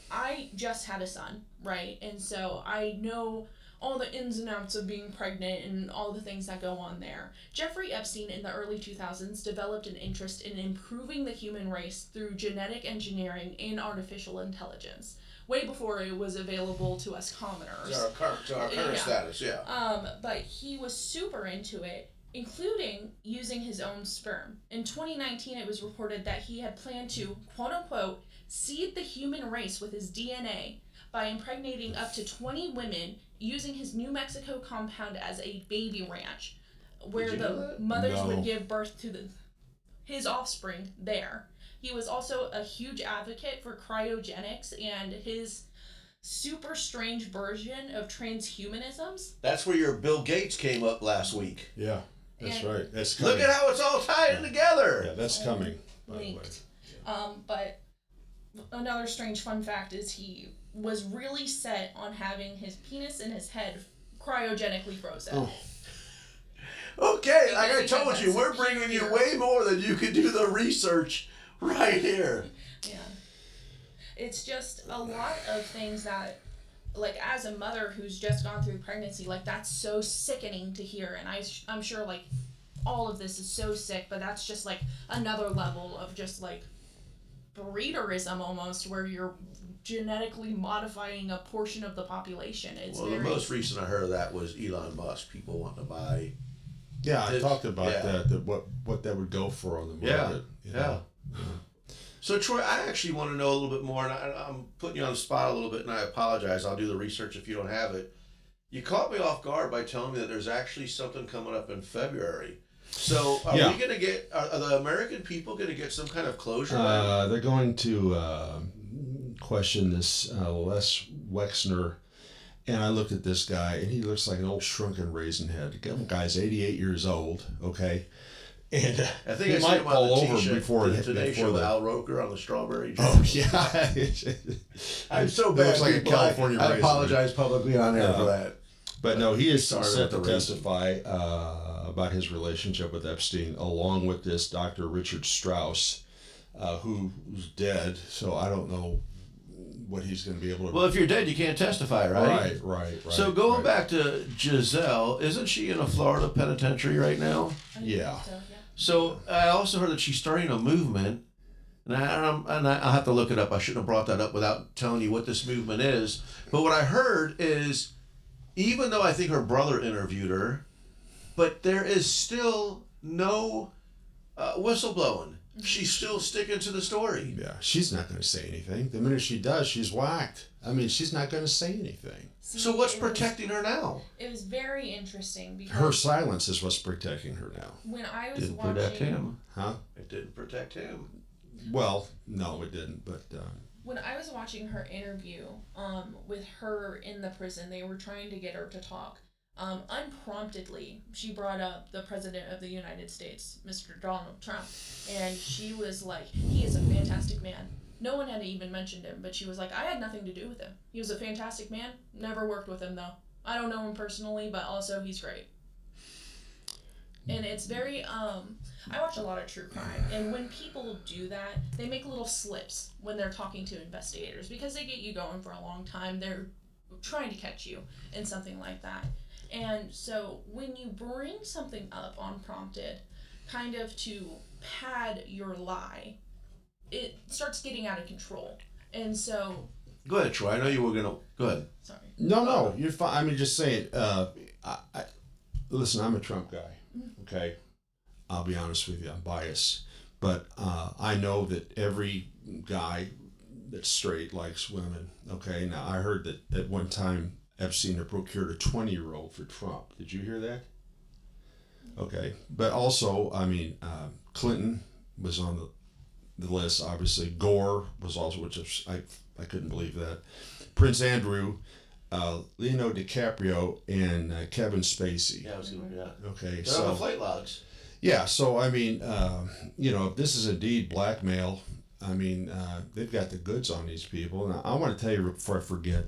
I just had a son, right? And so I know all the ins and outs of being pregnant and all the things that go on there. Jeffrey Epstein in the early 2000s developed an interest in improving the human race through genetic engineering and artificial intelligence, way before it was available to us commoners. To our current status, yeah. But he was super into it, including using his own sperm. In 2019, it was reported that he had planned to, quote-unquote, seed the human race with his DNA by impregnating up to 20 women using his New Mexico compound as a baby ranch, where the mothers would give birth to his offspring there. He was also a huge advocate for cryogenics and his super strange version of transhumanisms. That's where your Bill Gates came up last week. yeah, that's right. That's coming. Look at how it's all tied together. Yeah, that's coming. By the way. Linked. But another strange fun fact is he was really set on having his penis and his head cryogenically frozen. Okay, like I told you, we're bringing you way more than you could do the research right here. Yeah. It's just a lot of things that, as a mother who's just gone through pregnancy, that's so sickening to hear. And I'm sure, all of this is so sick, but that's just, another level of just, breederism almost, where you're genetically modifying a portion of the population. It's the most recent I heard of that was Elon Musk. People wanting to buy. Yeah, I talked about that what that would go for on the market. Yeah. So, Troy, I actually want to know a little bit more, and I'm putting you on the spot a little bit, and I apologize. I'll do the research if you don't have it. You caught me off guard by telling me that there's actually something coming up in February. So, are we going to get, are the American people going to get some kind of closure? They're going to question this Les Wexner. And I looked at this guy, and he looks like an old shrunken raisin head. The guy's 88 years old, okay? And I think he might fall over before Today Show Al Roker on the strawberry juice. Oh, yeah. I'm so bad. Looks like a California I raisin. apologize publicly on air for that. But no, he is set to testify about his relationship with Epstein, along with this Dr. Richard Strauss, who's dead. So I don't know what he's going to be able to. Well, if you're dead, you can't testify, right? Right. So going back to Giselle, isn't she in a Florida penitentiary right now? Yeah. So I also heard that she's starting a movement, and I'll have to look it up. I shouldn't have brought that up without telling you what this movement is. But what I heard is, even though I think her brother interviewed her, but there is still no whistleblowing. She's still sticking to the story. Yeah, she's not going to say anything. The minute she does, she's whacked. I mean, she's not going to say anything. So what's protecting her now? It was very interesting because her silence is what's protecting her now. When I was didn't watching, protect him. Huh? It didn't protect him. Well, no, it didn't. But when I was watching her interview, with her in the prison, they were trying to get her to talk. Unpromptedly, she brought up the President of the United States, Mr. Donald Trump, and she was like, he is a fantastic man. No one had even mentioned him, but she was like, I had nothing to do with him. He was a fantastic man. Never worked with him, though. I don't know him personally, but also he's great. And it's very I watch a lot of true crime, and when people do that, they make little slips when they're talking to investigators because they get you going for a long time. They're trying to catch you in something like that. And so when you bring something up unprompted, kind of to pad your lie, it starts getting out of control. And so... Go ahead, Troy. I know you were going to... Go ahead. Sorry. No, you're fine. I mean, just saying, listen, I'm a Trump guy, okay? I'll be honest with you, I'm biased. But I know that every guy that's straight likes women, okay? Now, I heard that at one time Epstein had procured a 20-year-old for Trump. Did you hear that? Okay. But also, I mean, Clinton was on the list, obviously. Gore was also, which I couldn't believe that. Prince Andrew, Leonardo DiCaprio, and Kevin Spacey. Yeah, I was going to, yeah. Okay, They're so on the flight logs. Yeah, so I mean, if this is indeed blackmail, I mean, they've got the goods on these people. And I want to tell you before I forget,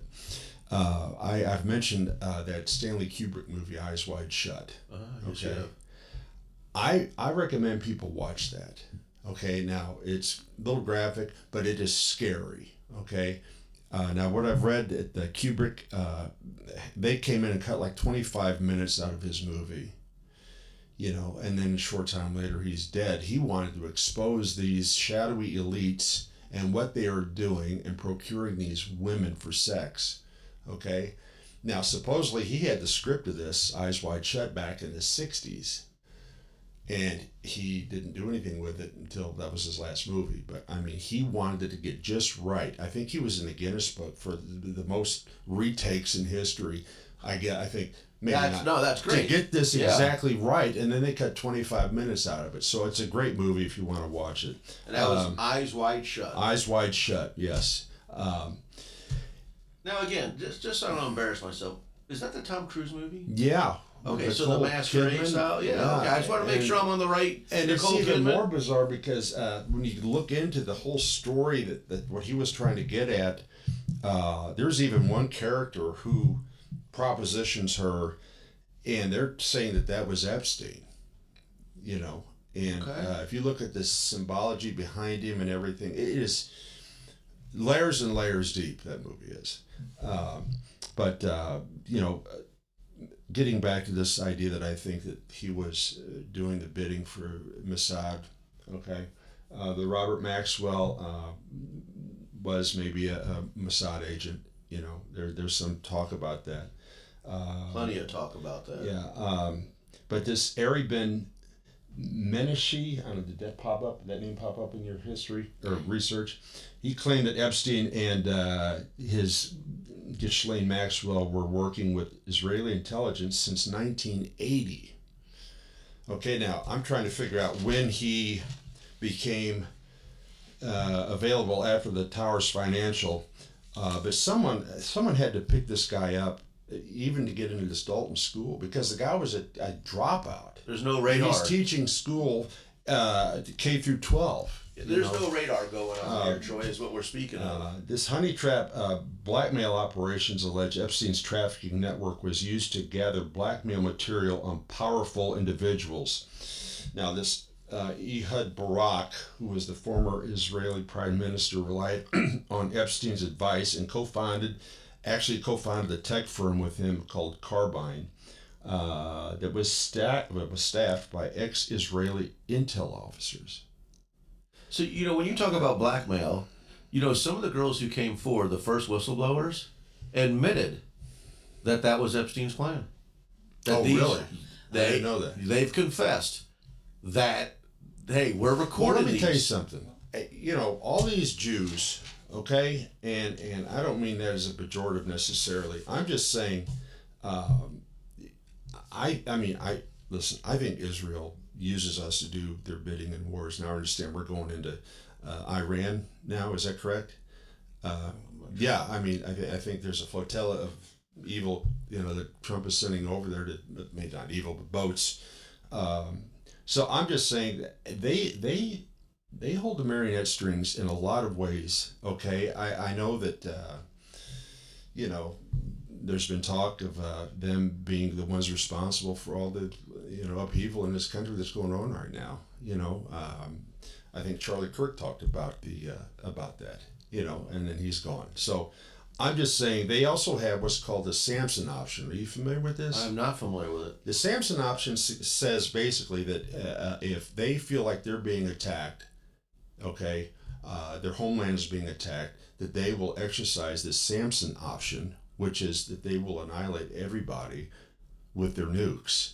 I've mentioned that Stanley Kubrick movie, Eyes Wide Shut. Okay, I recommend people watch that. Okay, now it's a little graphic, but it is scary. Okay. Now, what I've read at the Kubrick, they came in and cut like 25 minutes out of his movie, and then a short time later he's dead. He wanted to expose these shadowy elites and what they are doing and procuring these women for sex. Okay. Now, supposedly he had the script of this, Eyes Wide Shut, back in the 60s. And he didn't do anything with it until that was his last movie. But, I mean, he wanted it to get just right. I think he was in the Guinness Book for the most retakes in history. I think maybe that's great. To get this exactly right, and then they cut 25 minutes out of it. So it's a great movie if you want to watch it. And that was Eyes Wide Shut. Eyes Wide Shut, yes. Now, again, just so I don't embarrass myself, is that the Tom Cruise movie? Yeah. Okay, so the masquerade style? Yeah, okay. I just want to make sure I'm on the right... And it's even more bizarre because when you look into the whole story that what he was trying to get at, there's even one character who propositions her, and they're saying that was Epstein, And if you look at the symbology behind him and everything, it is layers and layers deep, that movie is. Getting back to this idea that I think that he was doing the bidding for Mossad, okay? The Robert Maxwell was maybe a Mossad agent, there's some talk about that. Plenty of talk about that. Yeah, but this Ari Ben Menashi, I don't know, did that name pop up in your history or research? He claimed that Epstein and his Ghislaine Maxwell were working with Israeli intelligence since 1980. Okay, now I'm trying to figure out when he became available after the Towers Financial, but someone had to pick this guy up even to get into this Dalton school because the guy was a dropout. There's no radar. He's teaching school K through 12. There's no radar going on here, Troy, is what we're speaking of. This honey trap blackmail operations allege Epstein's trafficking network was used to gather blackmail material on powerful individuals. Now, this Ehud Barak, who was the former Israeli prime minister, relied on Epstein's advice and co-founded the tech firm with him called Carbine. That was staffed by ex-Israeli intel officers. So, when you talk about blackmail, some of the girls who came forward, the first whistleblowers, admitted that was Epstein's plan. Really? I didn't know that. They've confessed that, hey, we're recording let me these. tell you something. All these Jews, okay, and I don't mean that as a pejorative necessarily. I'm just saying, listen, I think Israel uses us to do their bidding in wars. Now I understand we're going into Iran now. Is that correct? Yeah, I think there's a flotilla of evil, that Trump is sending over there to, maybe not evil, but boats. So I'm just saying that they hold the marionette strings in a lot of ways. Okay, I know that there's been talk of them being the ones responsible for all the upheaval in this country that's going on right now. I think Charlie Kirk talked about that. And then he's gone. So I'm just saying they also have what's called the Samson option. Are you familiar with this? I'm not familiar with it. The Samson option says basically that if they feel like they're being attacked, okay, their homeland is being attacked, that they will exercise the Samson option, which is that they will annihilate everybody with their nukes.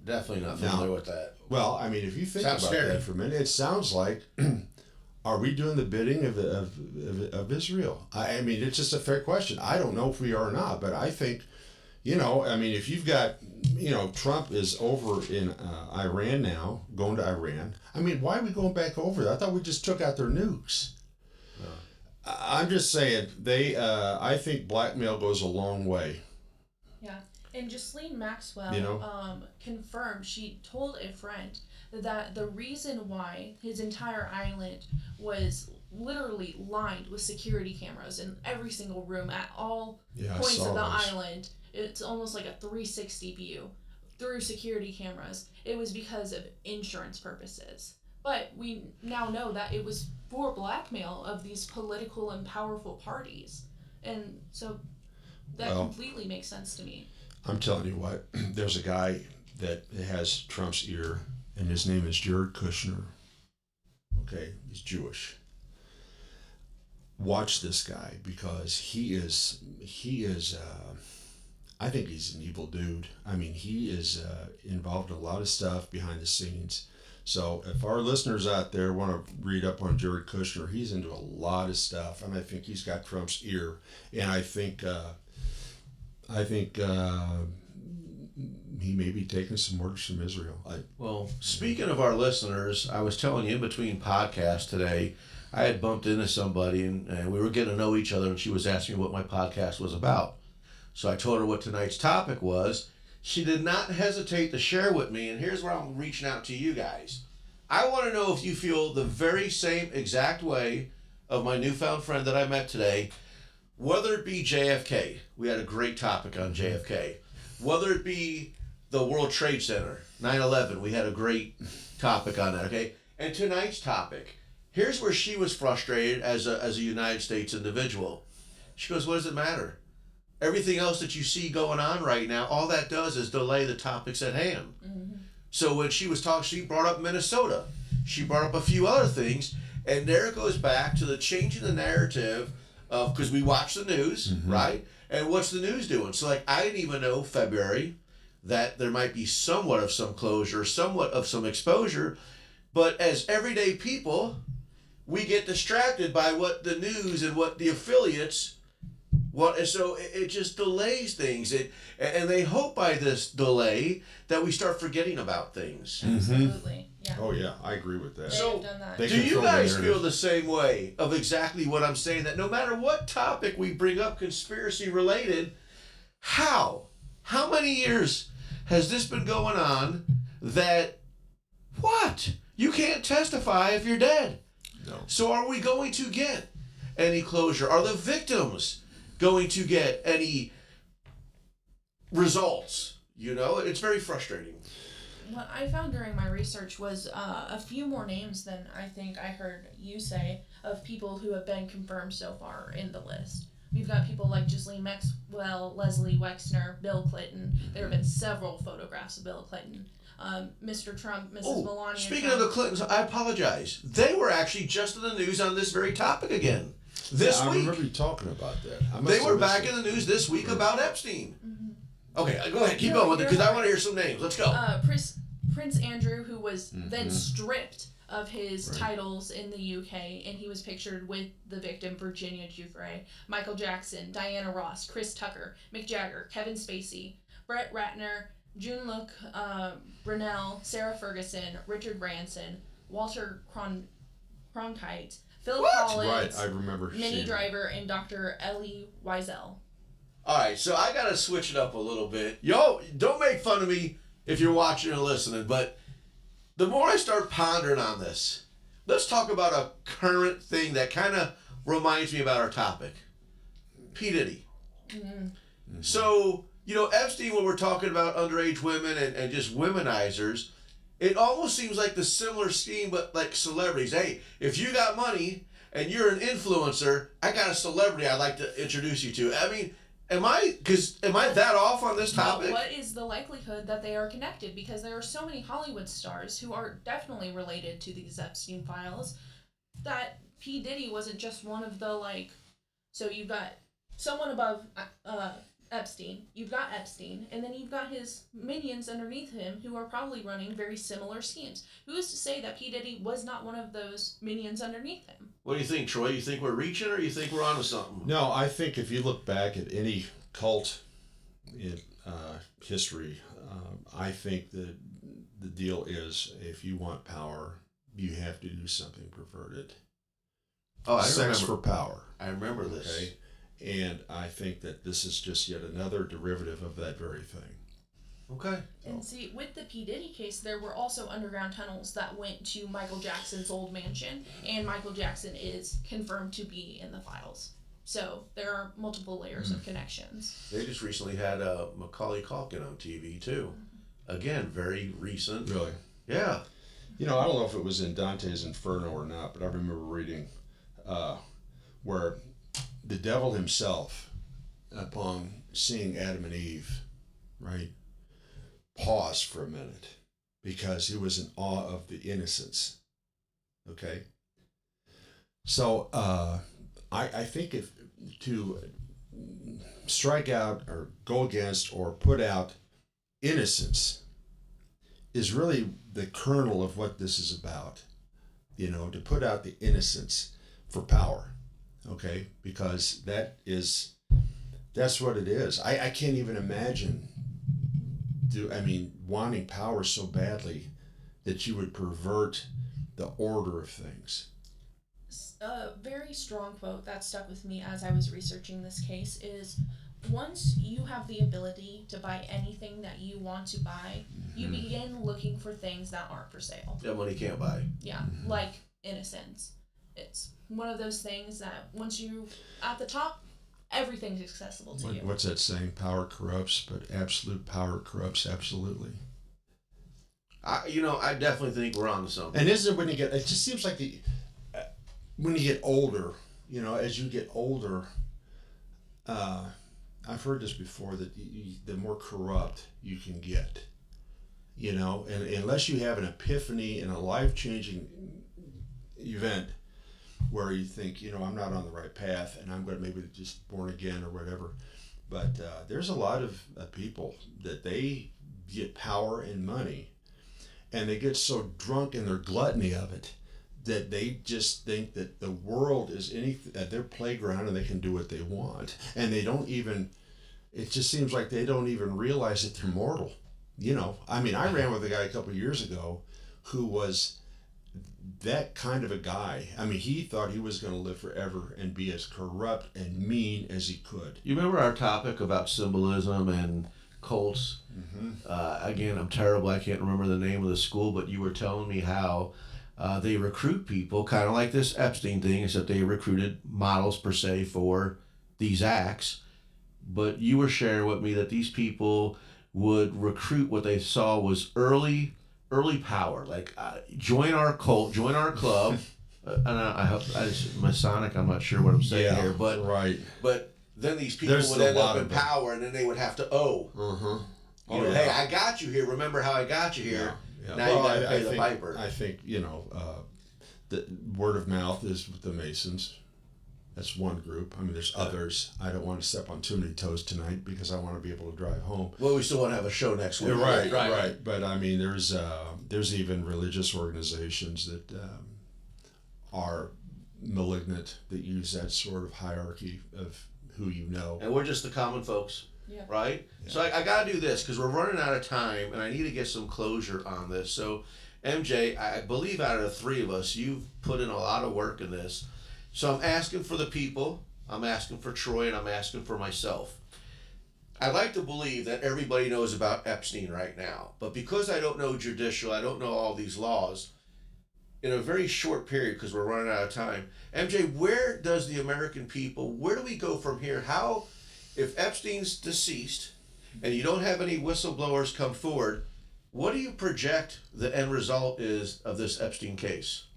Definitely not familiar with that. Well, I mean, if you think Sounds about scary. that for a minute, it sounds like, are we doing the bidding of Israel? I mean, it's just a fair question. I don't know if we are or not, but I think, if you've got, Trump is over in Iran now, going to Iran. I mean, why are we going back over there? I thought we just took out their nukes. I'm just saying, I think blackmail goes a long way. Yeah. And Ghislaine Maxwell confirmed, she told a friend that the reason why his entire island was literally lined with security cameras in every single room at all points of the island, it's almost like a 360 view through security cameras, it was because of insurance purposes. But we now know that it was for blackmail of these political and powerful parties. And so that completely makes sense to me. I'm telling you what, there's a guy that has Trump's ear, and his name is Jared Kushner. Okay, he's Jewish. Watch this guy, because he is I think he's an evil dude. I mean, he is involved in a lot of stuff behind the scenes. So if our listeners out there want to read up on Jared Kushner, he's into a lot of stuff, and I think he's got Trump's ear. And I think he may be taking some orders from Israel. Well, speaking of our listeners, I was telling you in between podcasts today, I had bumped into somebody and we were getting to know each other, and she was asking me what my podcast was about. So I told her what tonight's topic was. She did not hesitate to share with me, and here's where I'm reaching out to you guys. I want to know if you feel the very same exact way of my newfound friend that I met today, whether it be JFK. We had a great topic on JFK. Whether it be the World Trade Center, 9/11, we had a great topic on that, okay? And tonight's topic, here's where she was frustrated as a United States individual. She goes, what does it matter? Everything else that you see going on right now, all that does is delay the topics at hand. Mm-hmm. So when she was talking, she brought up Minnesota. She brought up a few other things, and there it goes back to the changing the narrative of, because we watch the news, mm-hmm. right? And what's the news doing? So like, I didn't even know February that there might be somewhat of some closure, somewhat of some exposure, but as everyday people, we get distracted by what the news and what the affiliates and so it just delays things. And they hope by this delay that we start forgetting about things. Absolutely. Yeah. Oh yeah, I agree with that. So done that. do you guys feel the same way of exactly what I'm saying, that no matter what topic we bring up conspiracy related, how many years has this been going on that you can't testify if you're dead? No. So are we going to get any closure? Are the victims going to get any results? It's very frustrating. What I found during my research was a few more names than I think I heard you say of people who have been confirmed so far in the list. We've got people like Ghislaine Maxwell, Leslie Wexner, Bill Clinton. There have been several photographs of Bill Clinton. Mr. Trump, Mrs. Melania Speaking Trump. of the Clintons, I apologize. They were actually just in the news on this very topic again. This week. I remember you talking about that. They were back in the news this week about Epstein. Mm-hmm. Okay, go ahead. Keep going with it, because I want to hear some names. Let's go. Prince Andrew, who was then stripped of his titles in the UK, and he was pictured with the victim, Virginia Giuffre, Michael Jackson, Diana Ross, Chris Tucker, Mick Jagger, Kevin Spacey, Brett Ratner, June Luke, Brunel, Sarah Ferguson, Richard Branson, Walter Cronkite, Phil Collins, right, I remember Minnie Driver, and Dr. Elie Wiesel. All right, so I got to switch it up a little bit. Yo, don't make fun of me if you're watching or listening, but the more I start pondering on this, let's talk about a current thing that kind of reminds me about our topic. P. Diddy. So, Epstein, when we're talking about underage women and just womenizers, it almost seems like the similar scheme, but like celebrities. Hey, if you got money and you're an influencer, I got a celebrity I'd like to introduce you to. I mean, am I that off on this topic? What is the likelihood that they are connected? Because there are so many Hollywood stars who are definitely related to these Epstein files that P. Diddy wasn't just one of the, like, so you've got someone above Epstein, you've got Epstein, and then you've got his minions underneath him who are probably running very similar schemes. Who is to say that P. Diddy was not one of those minions underneath him? What do you think, Troy? You think we're reaching, or you think we're onto something? No, I think if you look back at any cult in history, I think that the deal is if you want power, you have to do something perverted. Oh, Sex for power. I remember this. Okay? And I think that this is just yet another derivative of that very thing. Okay. And see, with the P. Diddy case, there were also underground tunnels that went to Michael Jackson's old mansion, and Michael Jackson is confirmed to be in the files. So there are multiple layers of connections. They just recently had Macaulay Culkin on TV too. Again, very recent. Really? Yeah. I don't know if it was in Dante's Inferno or not, but I remember reading where the devil himself, upon seeing Adam and Eve, right, paused for a minute because he was in awe of the innocence. Okay? So I think if to strike out or go against or put out innocence is really the kernel of what this is about. To put out the innocence for power. Okay, because that's what it is. I can't even imagine wanting power so badly that you would pervert the order of things. A very strong quote that stuck with me as I was researching this case is, once you have the ability to buy anything that you want to buy, you begin looking for things that aren't for sale. That money can't buy. Yeah, like innocence. It's one of those things that once you're at the top, everything's accessible to you. What's that saying? Power corrupts, but absolute power corrupts absolutely. I definitely think we're on to something. And isn't it when you get? It just seems like when you get older, as you get older, I've heard this before that the more corrupt you can get, and unless you have an epiphany and a life-changing event where you think, I'm not on the right path and I'm going to maybe just born again or whatever. But there's a lot of people that they get power and money and they get so drunk in their gluttony of it that they just think that the world is at their playground and they can do what they want. And they don't even, it just seems like they don't even realize that they're mortal. I ran with a guy a couple of years ago who was that kind of a guy. He thought he was going to live forever and be as corrupt and mean as he could. You remember our topic about symbolism and cults? Again, I'm terrible. I can't remember the name of the school, but you were telling me how they recruit people, kind of like this Epstein thing, except they recruited models per se for these acts. But you were sharing with me that these people would recruit what they saw was early power, like join our cult, join our club. And I hope Masonic. I'm not sure what I'm saying here, but right. But then these people would end up in power, and then they would have to owe. Hey, I got you here. Remember how I got you here? Yeah. Now you got to pay the piper. I think the word of mouth is with the Masons. That's one group. There's others. I don't want to step on too many toes tonight because I want to be able to drive home. Well, we still want to have a show next week. Right. But there's even religious organizations that are malignant that use that sort of hierarchy of who you know. And we're just the common folks. Yeah. Right? Yeah. So I got to do this because we're running out of time and I need to get some closure on this. So, MJ, I believe out of the three of us, you've put in a lot of work in this. So I'm asking for the people, I'm asking for Troy, and I'm asking for myself. I'd like to believe that everybody knows about Epstein right now. But because I don't know judicial, I don't know all these laws, in a very short period, because we're running out of time, MJ, where does the American people, where do we go from here? How if Epstein's deceased and you don't have any whistleblowers come forward, what do you project the end result is of this Epstein case?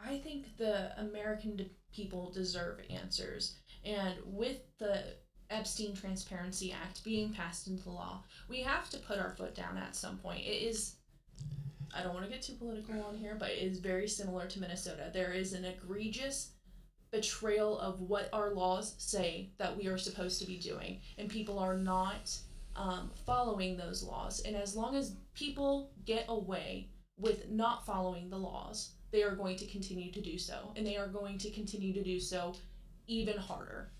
I think the American people deserve answers. And with the Epstein Transparency Act being passed into law, we have to put our foot down at some point. It is, I don't want to get too political on here, but it is very similar to Minnesota. There is an egregious betrayal of what our laws say that we are supposed to be doing, and people are not following those laws. And as long as people get away with not following the laws, they are going to continue to do so, and they are going to continue to do so even harder.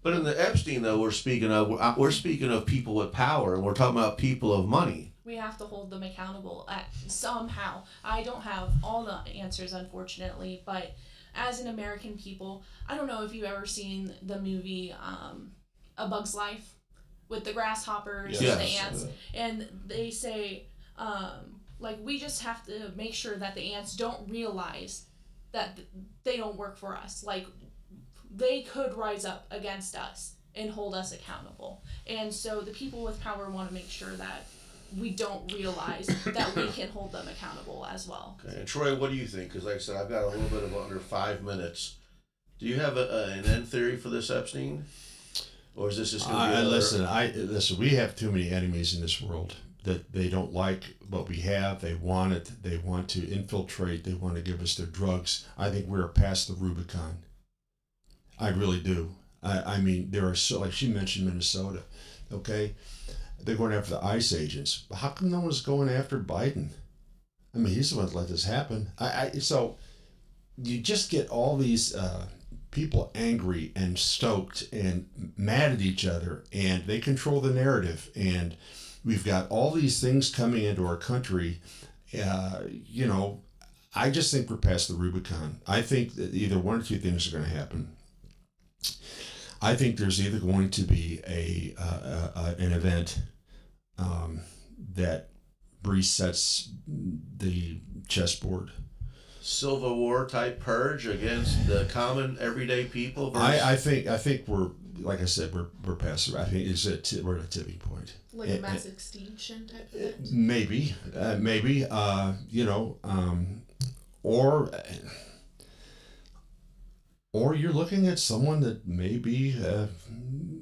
But in the Epstein, though, we're speaking of people with power, and we're talking about people of money. We have to hold them accountable somehow. I don't have all the answers, unfortunately, but as an American people, I don't know if you've ever seen the movie A Bug's Life with the grasshoppers and the ants, and they say, we just have to make sure that the ants don't realize that they don't work for us. Like, they could rise up against us and hold us accountable. And so the people with power want to make sure that we don't realize that we can hold them accountable as well. Okay. And Troy, what do you think? Because like I said, I've got a little bit of under 5 minutes. Do you have an end theory for this Epstein? Or is this just going to be listen, we have too many enemies in this world that they don't like what we have. They want it. They want to infiltrate. They want to give us their drugs. I think we're past the Rubicon. I really do. I mean, there are like she mentioned Minnesota, okay? They're going after the ICE agents. But how come no one's going after Biden? I mean, he's the one that let this happen. So you just get all these people angry and stoked and mad at each other, and they control the narrative. And we've got all these things coming into our country. I just think we're past the Rubicon. I think that either one or two things are going to happen. I think there's either going to be an event that resets the chessboard. Civil War type purge against the common everyday people. I think we're, like I said, we're past it. I think we're at a tipping point. Like a mass extinction type of event? Maybe, or you're looking at someone that may be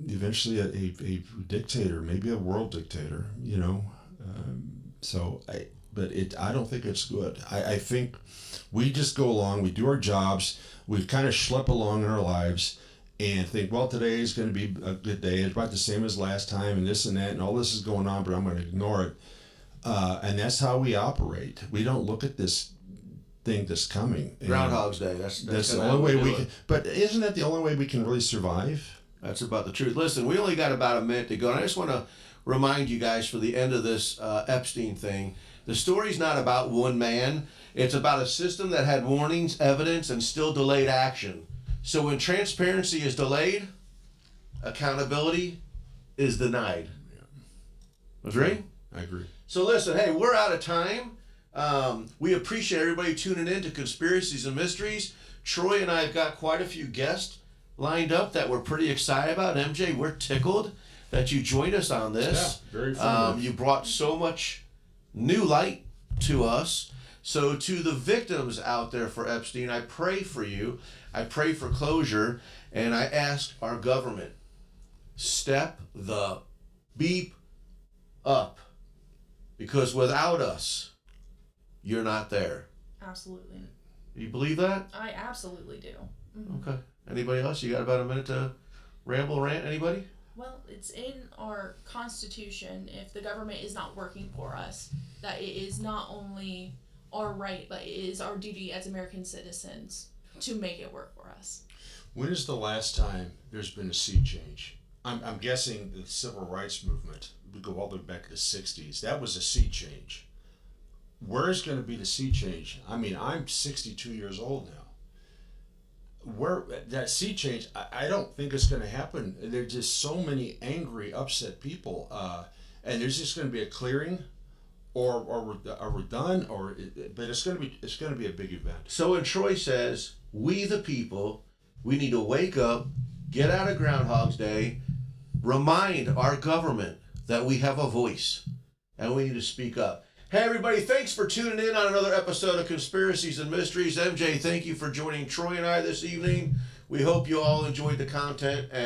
eventually a dictator, maybe a world dictator, I don't think it's good. I think we just go along, we do our jobs, we kind of schlep along in our lives and think, well, today is going to be a good day. It's about the same as last time and this and that and all this is going on, but I'm going to ignore it. And that's how we operate. We don't look at this thing that's coming. Groundhog's Day. That's the only way we can. But isn't that the only way we can really survive? That's about the truth. Listen, we only got about a minute to go, and I just want to remind you guys for the end of this Epstein thing, the story's not about one man. It's about a system that had warnings, evidence, and still delayed action. So when transparency is delayed, accountability is denied. Agree? I agree. So listen, hey, we're out of time. We appreciate everybody tuning in to Conspiracies and Mysteries. Troy and I have got quite a few guests lined up that we're pretty excited about. MJ, we're tickled that you joined us on this. Yeah, very fun. You brought so much new light to us. So to the victims out there for Epstein, I pray for you. I pray for closure. And I ask our government, step the beep up. Because without us, you're not there. Absolutely. You believe that? I absolutely do. Mm-hmm. Okay. Anybody else? You got about a minute to ramble, rant? Anybody? Well, it's in our Constitution, if the government is not working for us, that it is not only our right, but it is our duty as American citizens to make it work for us. When is the last time there's been a sea change? I'm guessing the civil rights movement, we go all the way back to the 60s. That was a sea change. Where is going to be the sea change? I mean, I'm 62 years old now. Where that sea change, I don't think it's going to happen. There's just so many angry, upset people, and there's just going to be a clearing, or we're done, but it's going to be a big event. So when Troy says, we the people, we need to wake up Get out of Groundhog's Day. Remind our government that we have a voice and we need to speak up. Hey, everybody, thanks for tuning in on another episode of Conspiracies and Mysteries. MJ, thank you for joining Troy and I this evening. We hope you all enjoyed the content. And